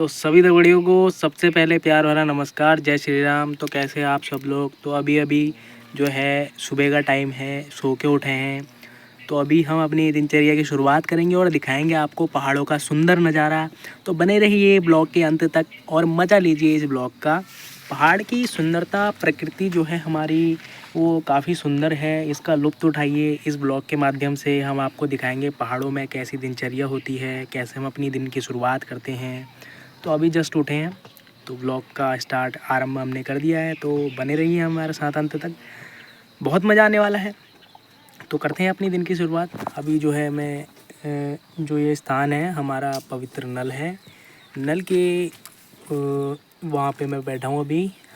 तो सभी दगड़ियों को सबसे पहले प्यार भरा नमस्कार, जय श्री राम। तो कैसे हैं आप सब लोग। तो अभी जो है सुबह का टाइम है, सो के उठे हैं। तो अभी हम अपनी दिनचर्या की शुरुआत करेंगे और दिखाएंगे आपको पहाड़ों का सुंदर नज़ारा। तो बने रहिए ब्लॉग के अंत तक और मज़ा लीजिए इस ब्लॉग का। पहाड़ की सुंदरता, प्रकृति जो है हमारी, वो काफ़ी सुंदर है। इसका लुत्फ़ उठाइए। इस ब्लॉग के माध्यम से हम आपको दिखाएंगे पहाड़ों में कैसी दिनचर्या होती है, कैसे हम अपनी दिन की शुरुआत करते हैं। तो अभी जस्ट उठे हैं, तो ब्लॉग का स्टार्ट आरंभ हमने कर दिया है। तो बने रहिए हमारे साथ अंत तक, बहुत मज़ा आने वाला है। तो करते हैं अपनी दिन की शुरुआत। अभी जो है मैं जो ये स्थान है हमारा पवित्र नल है, नल के वहाँ पे मैं बैठा हूँ।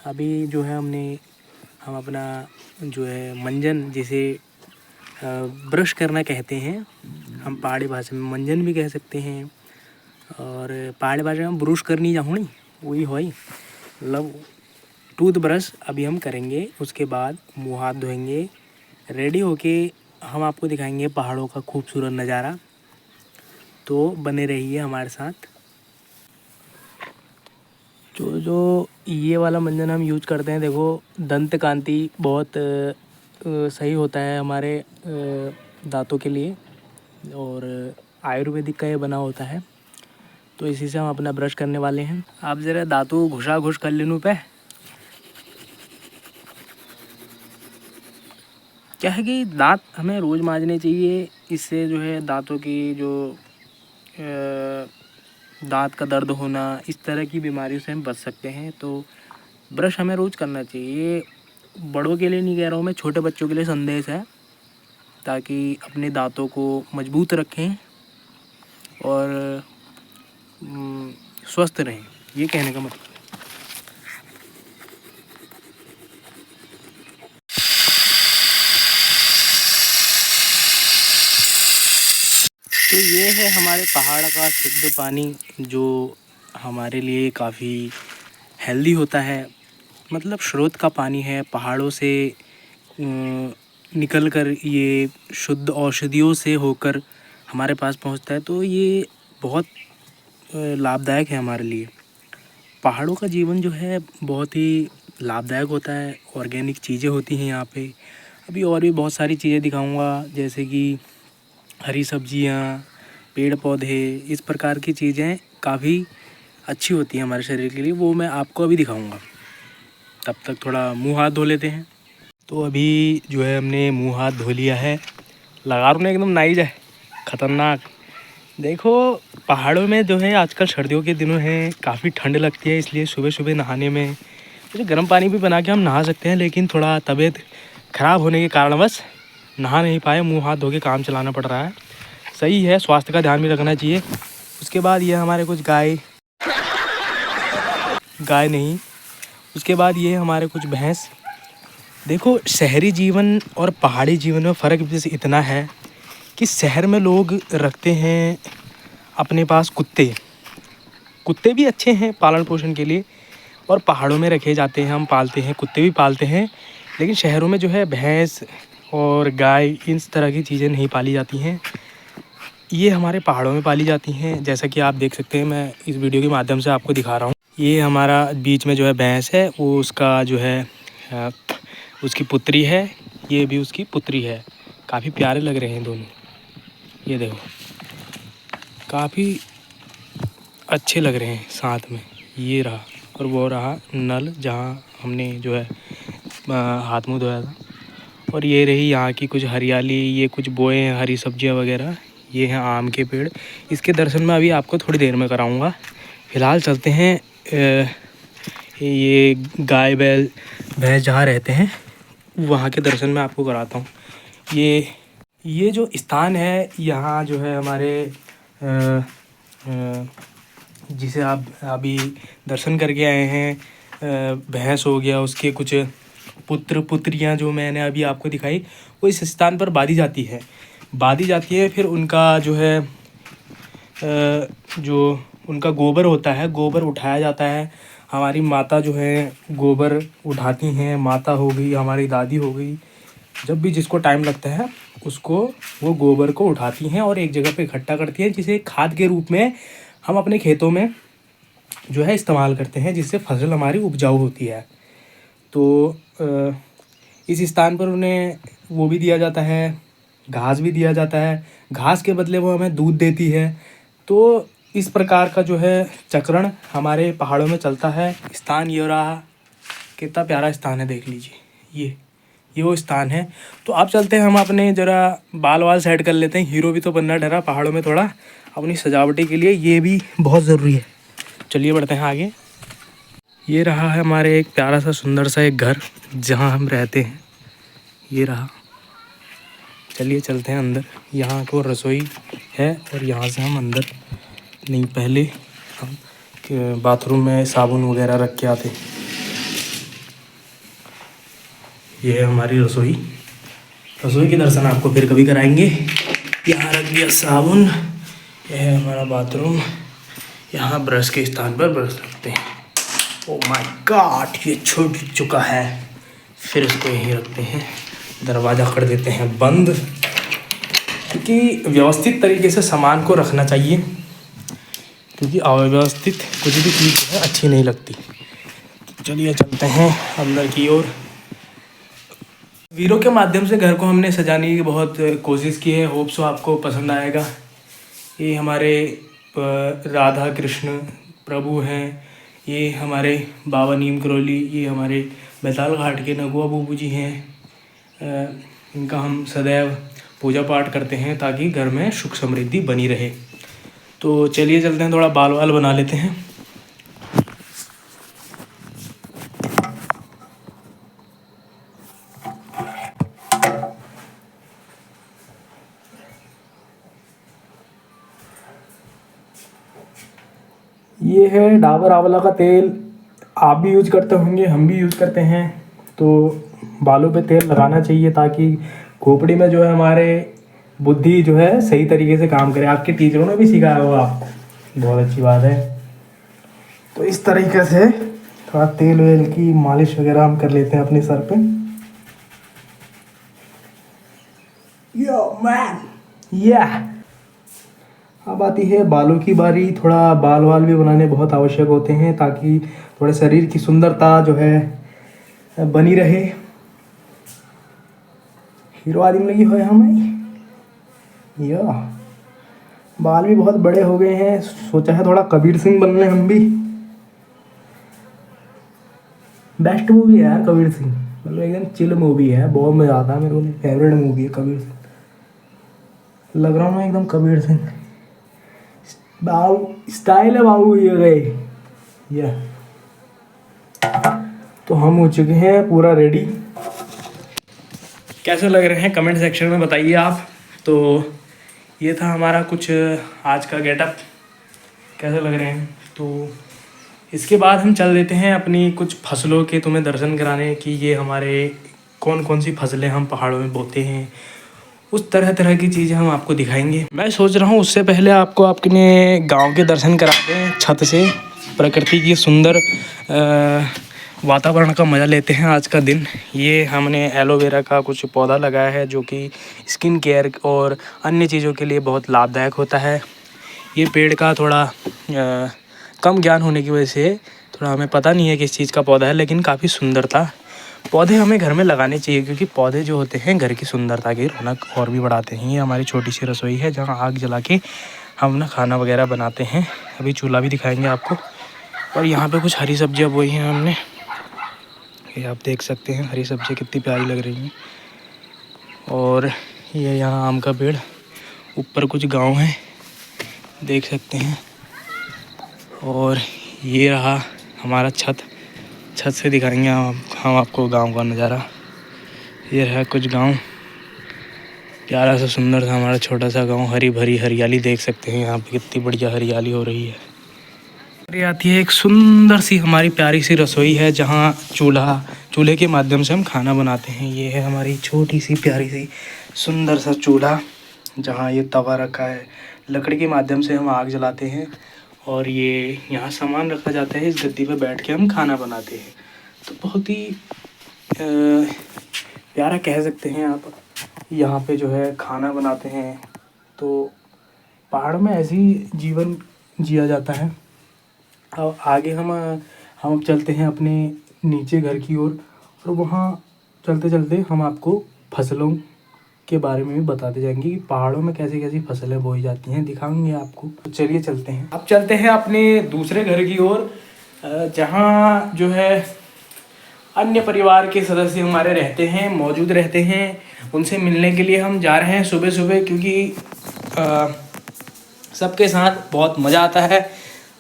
अभी जो है हम अपना जो है मंजन, जिसे ब्रश करना कहते हैं, हम पहाड़ी भाषा में मंजन भी कह सकते हैं, और पहाड़ी भाषा में ब्रश करनी जाऊँ नहीं वही हो, मतलब टूथ ब्रश अभी हम करेंगे। उसके बाद मुँह हाथ धोएंगे, रेडी होके हम आपको दिखाएंगे पहाड़ों का खूबसूरत नज़ारा। तो बने रहिए हमारे साथ। जो ये वाला मंजन हम यूज करते हैं, देखो दंत कांति बहुत सही होता है हमारे दांतों के लिए, और आयुर्वेदिक का ये बना होता है। तो इसी से हम अपना ब्रश करने वाले हैं। आप ज़रा दांतों घुसा घुस कर लेनू पे। क्या है कि दांत हमें रोज़ मांजने चाहिए। इससे जो है दांतों की जो दांत का दर्द होना, इस तरह की बीमारियों से हम बच सकते हैं। तो ब्रश हमें रोज़ करना चाहिए। बड़ों के लिए नहीं कह रहा हूँ मैं, छोटे बच्चों के लिए संदेश है, ताकि अपने दांतों को मजबूत रखें और स्वस्थ रहें, ये कहने का मतलब। तो ये है हमारे पहाड़ का शुद्ध पानी, जो हमारे लिए काफ़ी हेल्दी होता है। मतलब स्रोत का पानी है, पहाड़ों से निकल कर ये शुद्ध औषधियों से होकर हमारे पास पहुंचता है। तो ये बहुत लाभदायक है हमारे लिए। पहाड़ों का जीवन जो है बहुत ही लाभदायक होता है। ऑर्गेनिक चीज़ें होती हैं यहाँ पे। अभी और भी बहुत सारी चीज़ें दिखाऊंगा, जैसे कि हरी सब्जियाँ, पेड़ पौधे, इस प्रकार की चीज़ें काफ़ी अच्छी होती हैं हमारे शरीर के लिए। वो मैं आपको अभी दिखाऊंगा। तब तक थोड़ा मुंह हाथ धो लेते हैं। तो अभी जो है हमने मुंह हाथ धो लिया है। लगा रहा हूँ एकदम नाइज है, ख़तरनाक। देखो पहाड़ों में जो है आजकल सर्दियों के दिनों हैं, काफ़ी ठंड लगती है, इसलिए सुबह सुबह नहाने में मुझे गर्म पानी भी बना के हम नहा सकते हैं, लेकिन थोड़ा तबीयत ख़राब होने के कारणवश नहा नहीं पाए, मुंह हाथ धो के काम चलाना पड़ रहा है। सही है, स्वास्थ्य का ध्यान भी रखना चाहिए। उसके बाद ये हमारे कुछ गाय नहीं, उसके बाद ये हमारे कुछ भैंस। देखो शहरी जीवन और पहाड़ी जीवन में फ़र्क जैसे इतना है कि शहर में लोग रखते हैं अपने पास कुत्ते भी अच्छे हैं पालन पोषण के लिए, और पहाड़ों में रखे जाते हैं, हम पालते हैं, कुत्ते भी पालते हैं। लेकिन शहरों में जो है भैंस और गाय, इस तरह की चीज़ें नहीं पाली जाती हैं। ये हमारे पहाड़ों में पाली जाती हैं, जैसा कि आप देख सकते हैं। मैं इस वीडियो के माध्यम से आपको दिखा रहा हूँ। ये हमारा बीच में जो है भैंस है, वो उसका जो है उसकी पुत्री है, ये भी उसकी पुत्री है। काफ़ी प्यारे लग रहे हैं दोनों, ये देखो काफ़ी अच्छे लग रहे हैं साथ में। ये रहा, और वो रहा नल, जहाँ हमने जो है हाथ मुँह धोया था। और ये रही यहाँ की कुछ हरियाली, ये कुछ बोए हैं हरी सब्जियाँ वगैरह। ये हैं आम के पेड़, इसके दर्शन मैं अभी आपको थोड़ी देर में कराऊंगा। फ़िलहाल चलते हैं ये गाय बैल भैंस जहाँ रहते हैं वहाँ के दर्शन मैं आपको कराता हूँ। ये जो स्थान है यहाँ जो है हमारे जिसे आप अभी दर्शन करके आए हैं, भैंस हो गया, उसके कुछ पुत्र पुत्रियाँ जो मैंने अभी आपको दिखाई, वो इस स्थान पर बांधी जाती है। फिर उनका जो है जो उनका गोबर होता है, गोबर उठाया जाता है। हमारी माता जो है गोबर उठाती हैं, माता हो गई, हमारी दादी हो गई, जब भी जिसको टाइम लगता है उसको वो गोबर को उठाती हैं और एक जगह पे इकट्ठा करती हैं, जिसे खाद के रूप में हम अपने खेतों में जो है इस्तेमाल करते हैं, जिससे फसल हमारी उपजाऊ होती है। तो इस स्थान पर उन्हें वो भी दिया जाता है, घास भी दिया जाता है, घास के बदले वो हमें दूध देती है। तो इस प्रकार का जो है चक्रण हमारे पहाड़ों में चलता है। स्थान ये रहा, कितना प्यारा स्थान है, देख लीजिए। ये वो स्थान है। तो आप चलते हैं, हम अपने ज़रा बाल वाल सेट कर लेते हैं। हीरो भी तो बनना डरा पहाड़ों में, थोड़ा अपनी सजावटी के लिए ये भी बहुत ज़रूरी है। चलिए बढ़ते हैं आगे। ये रहा है हमारे एक प्यारा सा सुंदर सा एक घर जहाँ हम रहते हैं, ये रहा। चलिए चलते हैं अंदर। यहाँ को रसोई है और यहाँ से हम अंदर नहीं, पहले हम बाथरूम में साबुन वगैरह रख के आते। ये है हमारी रसोई। रसोई के दर्शन आपको फिर कभी कराएंगे। यहाँ रख दिया साबुन। यह है हमारा बाथरूम। यहाँ ब्रश के स्थान पर ब्रश रखते हैं। ओह माय गॉड, ये छूट चुका है। फिर इसको यहीं रखते हैं, दरवाज़ा कर देते हैं बंद, क्योंकि व्यवस्थित तरीके से सामान को रखना चाहिए, क्योंकि अव्यवस्थित कुछ भी चीज़ जो है अच्छी नहीं लगती। चलिए चलते हैं अंदर की ओर। वीडियो के माध्यम से घर को हमने सजाने की बहुत कोशिश की है। होप सो आपको पसंद आएगा। ये हमारे राधा कृष्ण प्रभु हैं। ये हमारे बाबा नीम करोली, ये हमारे बैताल घाट के नगुआ बूबू जी हैं। इनका हम सदैव पूजा पाठ करते हैं ताकि घर में सुख समृद्धि बनी रहे। तो चलिए चलते हैं, थोड़ा बाल वाल बना लेते हैं। ये है डाबर आंवला का तेल। आप भी यूज़ करते होंगे, हम भी यूज़ करते हैं। तो बालों पे तेल लगाना चाहिए ताकि खोपड़ी में जो है हमारे बुद्धि जो है सही तरीके से काम करे। आपके टीचरों ने भी सिखाया होगा आपको, बहुत अच्छी बात है। तो इस तरीके से थोड़ा तेल वेल की मालिश वगैरह हम कर लेते हैं अपने सर पे। यो मैन, या अब आती है बालों की बारी। थोड़ा बाल वाल भी बनाने बहुत आवश्यक होते हैं ताकि थोड़े शरीर की सुंदरता जो है बनी रहे। हीरो आदमी लगी हुए हमें। या बाल भी बहुत बड़े हो गए हैं, सोचा है थोड़ा कबीर सिंह बन रहे हम भी। बेस्ट मूवी है यार कबीर सिंह, मतलब एकदम चिल मूवी है, बहुत मज़ा आता है मेरे को। फेवरेट मूवी है कबीर सिंह। लग रहा हूँ मैं एकदम कबीर सिंह। बाबू स्टाइल है बाबू, ये गए। या तो हम हो चुके हैं पूरा रेडी। कैसे लग रहे हैं कमेंट सेक्शन में बताइए आप। तो ये था हमारा कुछ आज का गेटअप, कैसे लग रहे हैं। तो इसके बाद हम चल देते हैं अपनी कुछ फसलों के तुम्हें दर्शन कराने कि ये हमारे कौन कौन सी फसलें हम पहाड़ों में बोते हैं। उस तरह तरह की चीज़ें हम आपको दिखाएंगे। मैं सोच रहा हूँ उससे पहले आपको अपने गांव के दर्शन करा दें छत से। प्रकृति की सुंदर वातावरण का मज़ा लेते हैं आज का दिन। ये हमने एलोवेरा का कुछ पौधा लगाया है जो कि स्किन केयर और अन्य चीज़ों के लिए बहुत लाभदायक होता है। ये पेड़ का थोड़ा कम ज्ञान होने की वजह से थोड़ा हमें पता नहीं है किस चीज़ का पौधा है, लेकिन काफ़ी सुंदर था। पौधे हमें घर में लगाने चाहिए क्योंकि पौधे जो होते हैं घर की सुंदरता की रौनक और भी बढ़ाते हैं। ये हमारी छोटी सी रसोई है जहाँ आग जला के हम ना खाना वगैरह बनाते हैं। अभी चूल्हा भी दिखाएंगे आपको। और यहाँ पे कुछ हरी सब्जियाँ बोई हैं हमने, ये आप देख सकते हैं हरी सब्जियाँ कितनी प्यारी लग रही हैं। और ये यहाँ आम का पेड़, ऊपर कुछ गाँव है देख सकते हैं। और ये रहा हमारा छत से दिखाएंगे हम आपको गांव का नज़ारा। ये है कुछ गांव, प्यारा सा सुंदर सा हमारा छोटा सा गांव। हरी भरी हरियाली देख सकते हैं यहाँ पे, कितनी बढ़िया हरियाली हो रही है। और ये आती है एक सुंदर सी हमारी प्यारी सी रसोई है जहाँ चूल्हे के माध्यम से हम खाना बनाते हैं। ये है हमारी छोटी सी प्यारी सी सुंदर सा चूल्हा जहाँ ये तवा रखा है। लकड़ी के माध्यम से हम आग जलाते हैं और ये यहाँ सामान रखा जाता है। इस गद्दी पे बैठ के हम खाना बनाते हैं। तो बहुत ही प्यारा कह सकते हैं आप। यहाँ पे जो है खाना बनाते हैं। तो पहाड़ में ऐसे ही जीवन जिया जाता है। अब आगे हम चलते हैं अपने नीचे घर की ओर और वहाँ चलते चलते हम आपको फसलों के बारे में भी बताते जाएंगे कि पहाड़ों में कैसी कैसी फसलें बोई जाती हैं, दिखाएंगे आपको। तो चलिए चलते हैं। अब चलते हैं अपने दूसरे घर की ओर, जहाँ जो है अन्य परिवार के सदस्य हमारे रहते हैं, मौजूद रहते हैं। उनसे मिलने के लिए हम जा रहे हैं सुबह सुबह, क्योंकि सबके साथ बहुत मज़ा आता है।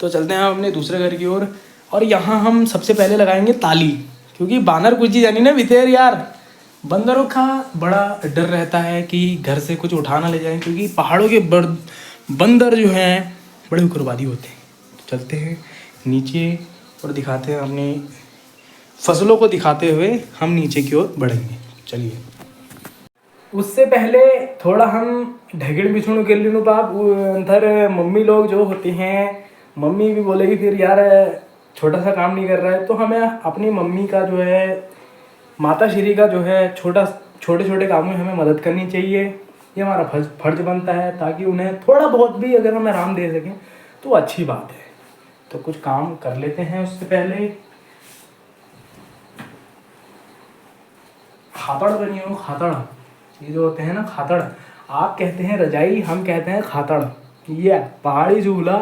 तो चलते हैं हम अपने दूसरे घर की ओर और यहाँ हम सबसे पहले लगाएंगे ताली, क्योंकि बानर कुछ जानी ना भितेर यार, बंदरों का बड़ा डर रहता है कि घर से कुछ उठा ना ले जाएं, क्योंकि पहाड़ों के बंदर जो हैं बड़े उग्रवादी होते हैं। तो चलते हैं नीचे और दिखाते हैं अपनी फसलों को दिखाते हुए हम नीचे की ओर बढ़ेंगे। चलिए, उससे पहले थोड़ा हम ढगड़ बिछुण कर लूँ बाप अंदर। मम्मी लोग जो होती हैं, मम्मी भी बोलेगी फिर यार छोटा सा काम नहीं कर रहा है। तो हमें अपनी मम्मी का जो है, माता श्री का जो है छोटे छोटे कामों में हमें मदद करनी चाहिए। ये हमारा फर्ज बनता है, ताकि उन्हें थोड़ा बहुत भी अगर हम आराम दे सकें तो अच्छी बात है। तो कुछ काम कर लेते हैं। उससे पहले खातड़ बनी हो, खातड़, ये जो होते हैं ना खातड़, आप कहते हैं रजाई, हम कहते हैं खातड़। ये पहाड़ी झूला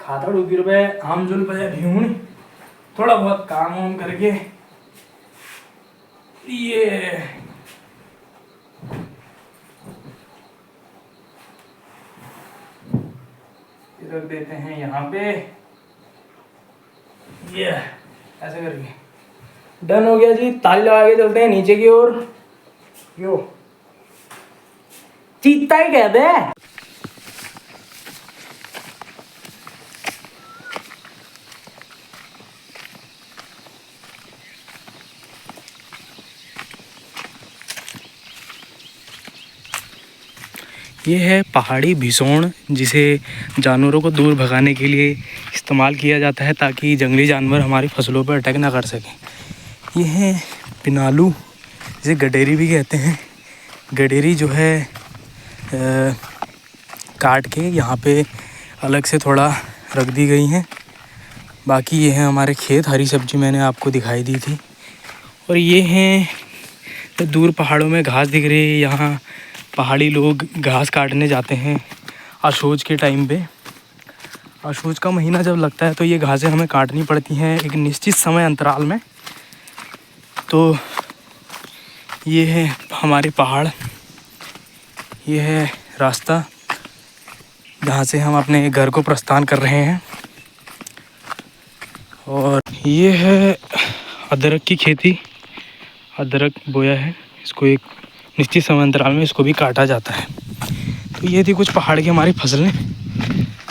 खातड़ उगिर पे आम जुल पे भीउण, थोड़ा बहुत काम वाम करके ये रख देते हैं यहाँ पे। ये ऐसे करके डन हो गया जी। ताली लगा के चलते हैं नीचे की ओर। यो चीता ही कहते हैं। ये है पहाड़ी भिसौण, जिसे जानवरों को दूर भगाने के लिए इस्तेमाल किया जाता है, ताकि जंगली जानवर हमारी फसलों पर अटैक ना कर सकें। ये है पिनालू, जिसे गडेरी भी कहते हैं। गडेरी जो है काट के यहाँ पे अलग से थोड़ा रख दी गई हैं। बाकी ये है हमारे खेत, हरी सब्जी मैंने आपको दिखाई दी थी। और ये हैं दूर पहाड़ों में घास दिख रही है। यहाँ पहाड़ी लोग घास काटने जाते हैं आशोज के टाइम पे। आशोज का महीना जब लगता है तो ये घासें हमें काटनी पड़ती हैं एक निश्चित समय अंतराल में। तो ये है हमारे पहाड़, ये है रास्ता जहाँ से हम अपने घर को प्रस्थान कर रहे हैं। और ये है अदरक की खेती, अदरक बोया है, इसको एक निश्चित समय अंतराल में इसको भी काटा जाता है। तो ये थी कुछ पहाड़ की हमारी फसलें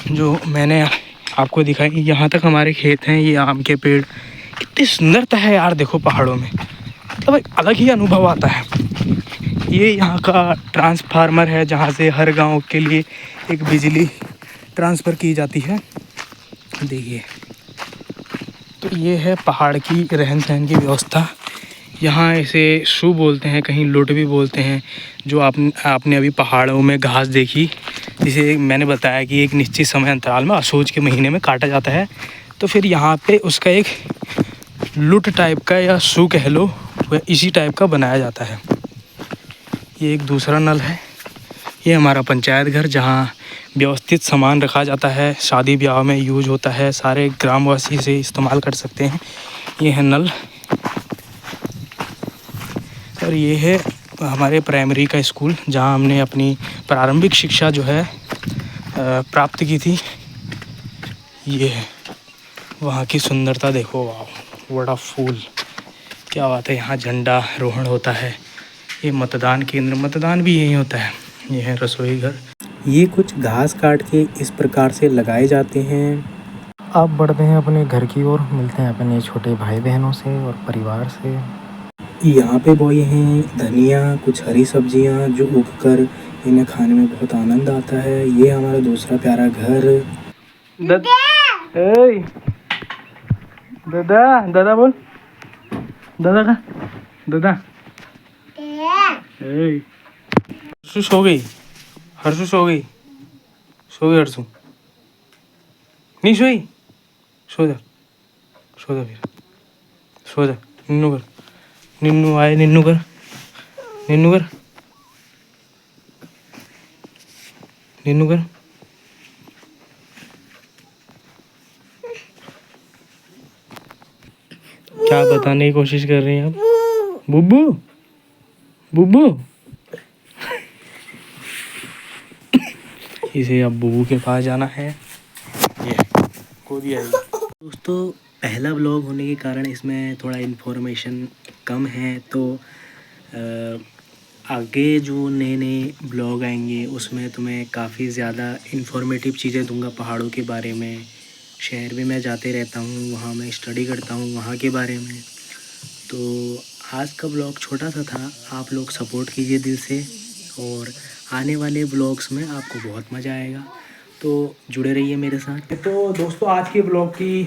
जो मैंने आपको दिखाई। यहाँ तक हमारे खेत हैं, ये आम के पेड़, कितनी सुंदरता है यार देखो पहाड़ों में, मतलब एक अलग ही अनुभव आता है। ये यहाँ का ट्रांसफार्मर है जहाँ से हर गांव के लिए एक बिजली ट्रांसफ़र की जाती है, देखिए। तो ये है पहाड़ की रहन सहन की व्यवस्था। यहाँ इसे शू बोलते हैं, कहीं लुट भी बोलते हैं। जो आपने अभी पहाड़ों में घास देखी, जिसे मैंने बताया कि एक निश्चित समय अंतराल में असोज के महीने में काटा जाता है, तो फिर यहाँ पे उसका एक लुट टाइप का या शू कह लो, वह इसी टाइप का बनाया जाता है। ये एक दूसरा नल है। ये हमारा पंचायत घर, जहाँ व्यवस्थित सामान रखा जाता है, शादी ब्याह में यूज होता है, सारे ग्रामवासी इसे इस्तेमाल कर सकते हैं। ये है नल। और ये है हमारे प्राइमरी का स्कूल, जहाँ हमने अपनी प्रारंभिक शिक्षा जो है प्राप्त की थी। ये है वहाँ की सुंदरता देखो, वाह बड़ा फूल, क्या बात है। यहाँ झंडा रोहण होता है। ये मतदान केंद्र, मतदान भी यहीं होता है। ये है रसोई घर। ये कुछ घास काट के इस प्रकार से लगाए जाते हैं। अब बढ़ते हैं अपने घर की ओर, मिलते हैं अपने छोटे भाई बहनों से और परिवार से। यहाँ पे बोए हैं धनिया, कुछ हरी सब्जियाँ जो उगकर इन्हें खाने में बहुत आनंद आता है। ये हमारा दूसरा प्यारा घर। दादा दादा बोल, दादा का दादा। हर्षु सो गई, हर्षु सो गई, सो गया अर्सू? नहीं सोई? सो जा, सो जा फिर, सो जा। निन्नू कर, निन्नू आए, निन्नू कर, निन्नू कर, निन्नू कर। क्या बताने की कोशिश कर रही हैं आप? बुब्बू, बुब्बू। इसे अब बुब्बू के पास जाना है। ये गोदी आई। दोस्तों, पहला व्लॉग होने के कारण इसमें थोड़ा इन्फॉर्मेशन कम है, तो आगे जो नए नए ब्लॉग आएंगे उसमें तुम्हें काफ़ी ज़्यादा इन्फॉर्मेटिव चीज़ें दूंगा पहाड़ों के बारे में। शहर में मैं जाते रहता हूँ, वहाँ मैं स्टडी करता हूँ वहाँ के बारे में। तो आज का ब्लॉग छोटा सा था, आप लोग सपोर्ट कीजिए दिल से, और आने वाले ब्लॉग्स में आपको बहुत मज़ा आएगा, तो जुड़े रहिए मेरे साथ। तो दोस्तों, आज के ब्लॉग की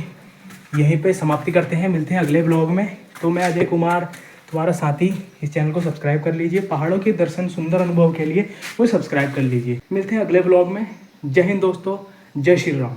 यहीं पे समाप्ति करते हैं, मिलते हैं अगले ब्लॉग में। तो मैं अजय कुमार, तुम्हारा साथी, इस चैनल को सब्सक्राइब कर लीजिए। पहाड़ों के दर्शन सुंदर अनुभव के लिए वो सब्सक्राइब कर लीजिए। मिलते हैं अगले ब्लॉग में। जय हिंद दोस्तों, जय श्री राम।